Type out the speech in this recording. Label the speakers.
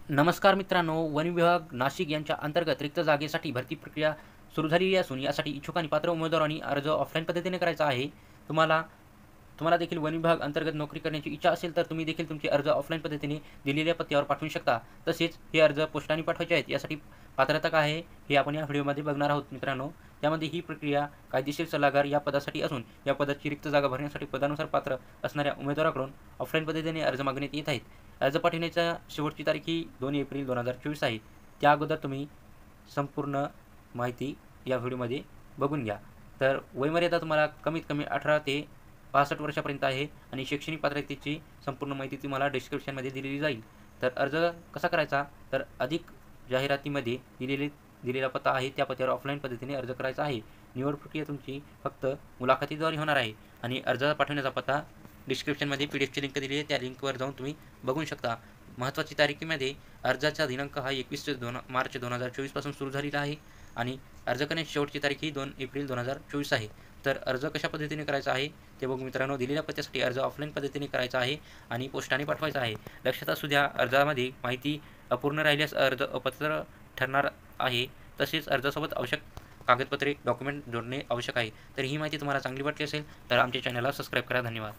Speaker 1: नमस्कार मित्रांनो, वन विभाग नाशिक यांच्या अंतर्गत रिक्त जागेसाठी भरती प्रक्रिया सुरू झालेली असून यासाठी इच्छुक आणि पात्र उमेदवारांनी अर्ज ऑफलाईन पद्धतीने करायचा आहे. तुम्हाला तुम्हाला देखील वन विभाग अंतर्गत नोकरी करण्याची इच्छा असेल तर तुम्ही देखील तुमचे अर्ज ऑफलाईन पद्धतीने दिलेल्या पत्त्यावर पाठवू शकता. तसेच हे अर्ज पोस्टाने पाठवायचे आहेत. यासाठी पात्रता काय आहे हे आपण या व्हिडिओमध्ये बघणार आहोत मित्रांनो. त्यामध्ये ही प्रक्रिया कायदेशीर सल्लागार या पदासाठी असून या पदाची रिक्त जागा भरण्यासाठी पदानुसार पात्र असणाऱ्या उमेदवाराकडून ऑफलाईन पद्धतीने अर्ज मागण्यात येत आहेत. अर्ज पाठवण्याच्या शेवटची तारीख ही 2 एप्रिल 2024 आहे. त्या अगोदर तुम्ही संपूर्ण माहिती या व्हिडिओमध्ये बघून घ्या. तर वयमर्यादा तुम्हाला कमीत कमी 18 ते 65 वर्षापर्यंत आहे आणि शैक्षणिक पात्रतेची संपूर्ण माहिती तुम्हाला डिस्क्रिप्शनमध्ये दिलेली जाईल. तर अर्ज कसा करायचा, तर अधिक जाहिरातीमध्ये दिलेला पत्ता आहे त्या पत्त्यावर ऑफलाईन पद्धतीने अर्ज करायचा आहे. निवड प्रक्रिया तुमची फक्त मुलाखतीद्वारे होणार आहे आणि अर्ज पाठवण्याचा पत्ता डिस्क्रिप्शनमध्ये PDF ची लिंक दिली आहे. त्या लिंकवर जाऊन तुम्ही बघू शकता. महत्त्वाची तारखेमध्ये अर्जाचा दिनांक हा 21 मार्च 2024 पासून सुरू झालेला आहे आणि अर्ज करण्याची शेवटची तारीख ही 2 एप्रिल 2024 आहे. तर अर्ज कशा पद्धतीने करायचा आहे ते बघू मित्रांनो. दिलेल्या पत्त्यासाठी अर्ज ऑफलाईन पद्धतीने करायचा आहे आणि पोस्टाने पाठवायचा आहे. लक्षात असू द्या, अर्जामध्ये माहिती अपूर्ण राहिल्यास अर्ज अपात्र ठरणार आहे. तसेच अर्जासोबत आवश्यक कागदपत्रे डॉक्युमेंट जोडणे आवश्यक आहे. तर ही माहिती तुम्हाला चांगली वाटली असेल तर आमच्या चॅनलला सबस्क्राईब करा. धन्यवाद.